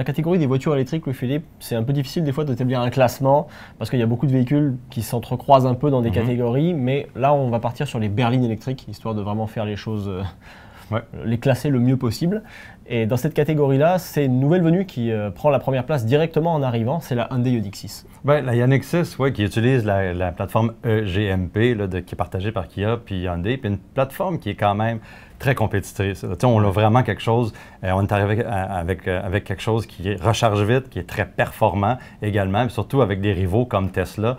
la catégorie des voitures électriques, Louis-Philippe, c'est un peu difficile des fois d'établir un classement parce qu'il y a beaucoup de véhicules qui s'entrecroisent un peu dans des catégories, mais là on va partir sur les berlines électriques, histoire de vraiment faire les choses, les classer le mieux possible. Et dans cette catégorie-là, c'est une nouvelle venue qui prend la première place directement en arrivant, c'est la Hyundai Ioniq 6. Ben, la Ioniq 6, qui utilise la plateforme EGMP qui est partagée par Kia puis Hyundai, puis une plateforme qui est quand même très compétitrice. On a vraiment quelque chose, on est arrivé avec quelque chose qui recharge vite, qui est très performant également, puis surtout avec des rivaux comme Tesla,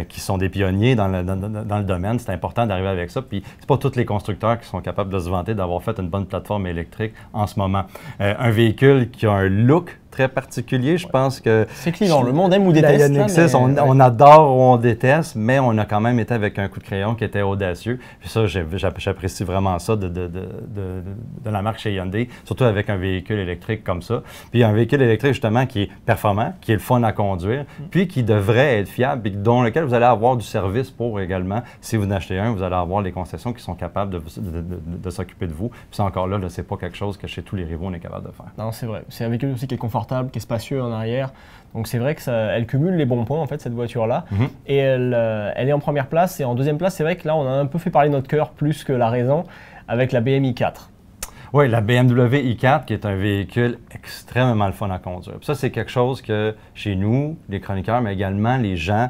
qui sont des pionniers dans le domaine. C'est important d'arriver avec ça. Puis c'est pas tous les constructeurs qui sont capables de se vanter d'avoir fait une bonne plateforme électrique en ce moment. Un véhicule qui a un look très particulier, je pense que... C'est clivant, le monde aime ou déteste. La Ioniq 6, on adore ou on déteste, mais on a quand même été avec un coup de crayon qui était audacieux. Puis ça, j'apprécie vraiment ça de la marque chez Hyundai, surtout avec un véhicule électrique comme ça. Puis un véhicule électrique, justement, qui est performant, qui est le fun à conduire, puis qui devrait être fiable, puis dont lequel vous allez avoir du service pour également. Si vous en achetez un, vous allez avoir les concessions qui sont capables de s'occuper de vous. Puis c'est encore là, c'est pas quelque chose que chez tous les rivaux, on est capable de faire. Non, c'est vrai. C'est un véhicule aussi qui est confortable, qui est spacieux en arrière. Donc c'est vrai que elle cumule les bons points en fait cette voiture-là. Et elle est en première place. Et en deuxième place, c'est vrai que là on a un peu fait parler notre cœur plus que la raison avec la BMW i4. Oui, la BMW i4 qui est un véhicule extrêmement le fun à conduire. Puis ça, c'est quelque chose que chez nous, les chroniqueurs, mais également les gens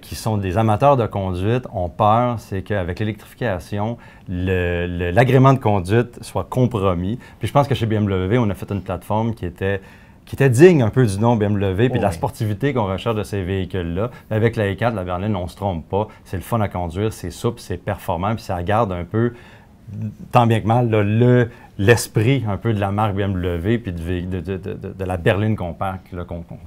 qui sont des amateurs de conduite ont peur, c'est qu'avec l'électrification, l'agrément de conduite soit compromis. Puis je pense que chez BMW, on a fait une plateforme qui était digne un peu du nom BMW, puis de la sportivité qu'on recherche de ces véhicules-là. Avec la i4, la berline, on ne se trompe pas. C'est le fun à conduire, c'est souple, c'est performant, puis ça garde un peu, tant bien que mal, l'esprit un peu de la marque BMW puis de la berline qu'on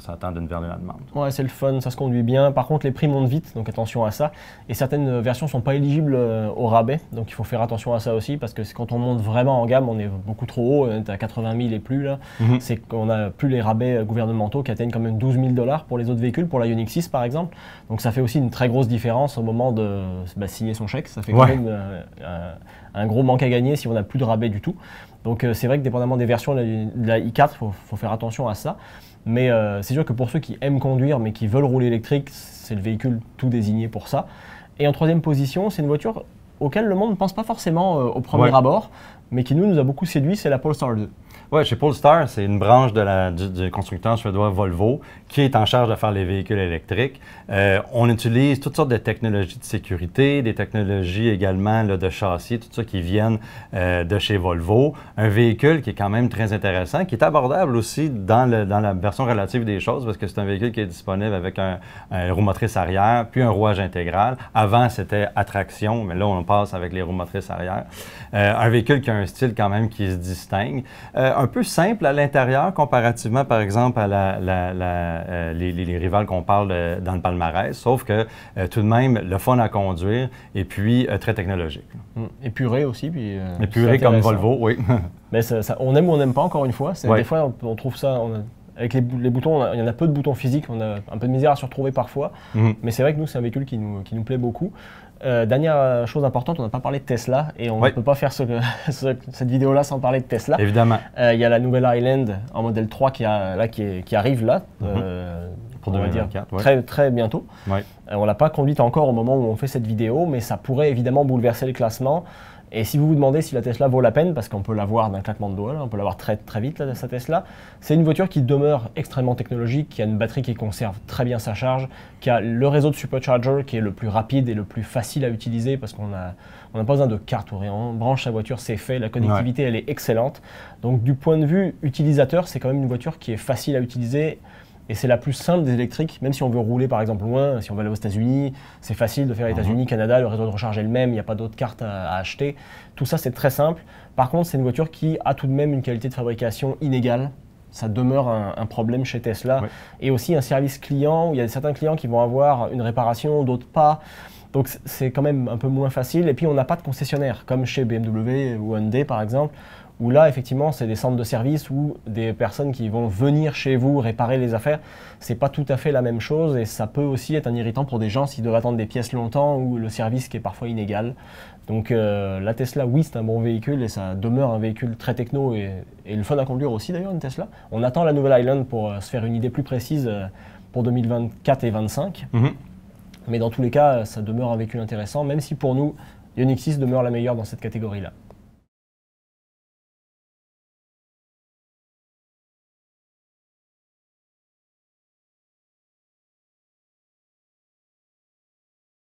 s'attend d'une berline allemande. Ouais, c'est le fun, ça se conduit bien. Par contre, les prix montent vite, donc attention à ça. Et certaines versions ne sont pas éligibles au rabais, donc il faut faire attention à ça aussi, parce que quand on monte vraiment en gamme, on est beaucoup trop haut, on est à 80 000 et plus là. C'est qu'on n'a plus les rabais gouvernementaux qui atteignent quand même 12 000 $ pour les autres véhicules, pour la Ioniq 6 par exemple. Donc ça fait aussi une très grosse différence au moment de signer son chèque. Ça fait quand même un gros manque à gagner si on n'a plus de rabais du tout. Donc c'est vrai que dépendamment des versions de la i4, il faut faire attention à ça. Mais c'est sûr que pour ceux qui aiment conduire mais qui veulent rouler électrique, c'est le véhicule tout désigné pour ça. Et en troisième position, c'est une voiture auquel le monde ne pense pas forcément au premier abord, mais qui nous a beaucoup séduit, c'est la Polestar 2. Oui, chez Polestar, c'est une branche du constructeur suédois Volvo qui est en charge de faire les véhicules électriques. On utilise toutes sortes de technologies de sécurité, des technologies également de châssis, tout ça qui viennent de chez Volvo. Un véhicule qui est quand même très intéressant, qui est abordable aussi dans la version relative des choses, parce que c'est un véhicule qui est disponible avec un roue motrice arrière, puis un rouage intégral. Avant, c'était à traction, mais là, on passe avec les roues motrices arrière. Un véhicule qui a un style quand même qui se distingue. Un peu simple à l'intérieur comparativement, par exemple, à les rivales qu'on parle dans le palmarès, sauf que tout de même, le fun à conduire et puis très technologique. Épuré aussi. Puis, épuré comme Volvo, oui. Mais on aime ou on n'aime pas, encore une fois. Des fois, on trouve ça... Avec les boutons, il y en a peu de boutons physiques, on a un peu de misère à se retrouver parfois. Mais c'est vrai que nous, c'est un véhicule qui nous plaît beaucoup. Dernière chose importante, on n'a pas parlé de Tesla et on ne peut pas faire cette vidéo-là sans parler de Tesla. Évidemment. Il y a la nouvelle Highland en modèle 3 qui arrive là, pour 2024, très, très bientôt. On ne l'a pas conduite encore au moment où on fait cette vidéo, mais ça pourrait évidemment bouleverser le classement. Et si vous vous demandez si la Tesla vaut la peine, parce qu'on peut l'avoir d'un claquement de doigts, on peut l'avoir très, très vite, sa Tesla, c'est une voiture qui demeure extrêmement technologique, qui a une batterie qui conserve très bien sa charge, qui a le réseau de supercharger qui est le plus rapide et le plus facile à utiliser, parce qu'on n'a pas besoin de carte ou rien, on branche sa voiture, c'est fait, la connectivité elle est excellente. Donc du point de vue utilisateur, c'est quand même une voiture qui est facile à utiliser. Et c'est la plus simple des électriques, même si on veut rouler par exemple loin, si on veut aller aux États-Unis, c'est facile de faire les États-Unis, Canada, le réseau de recharge est le même, il n'y a pas d'autres cartes à acheter. Tout ça c'est très simple. Par contre, c'est une voiture qui a tout de même une qualité de fabrication inégale. Ça demeure un problème chez Tesla. Et aussi un service client où il y a certains clients qui vont avoir une réparation, d'autres pas. Donc c'est quand même un peu moins facile. Et puis on n'a pas de concessionnaire, comme chez BMW ou Hyundai par exemple, où là effectivement c'est des centres de service ou des personnes qui vont venir chez vous réparer les affaires. C'est pas tout à fait la même chose et ça peut aussi être un irritant pour des gens s'ils doivent attendre des pièces longtemps ou le service qui est parfois inégal. Donc la Tesla, oui, c'est un bon véhicule et ça demeure un véhicule très techno et le fun à conduire aussi d'ailleurs, une Tesla. On attend la nouvelle Highland pour se faire une idée plus précise pour 2024 et 2025. Mais dans tous les cas, ça demeure un véhicule intéressant, même si pour nous, Ioniq 6 demeure la meilleure dans cette catégorie-là.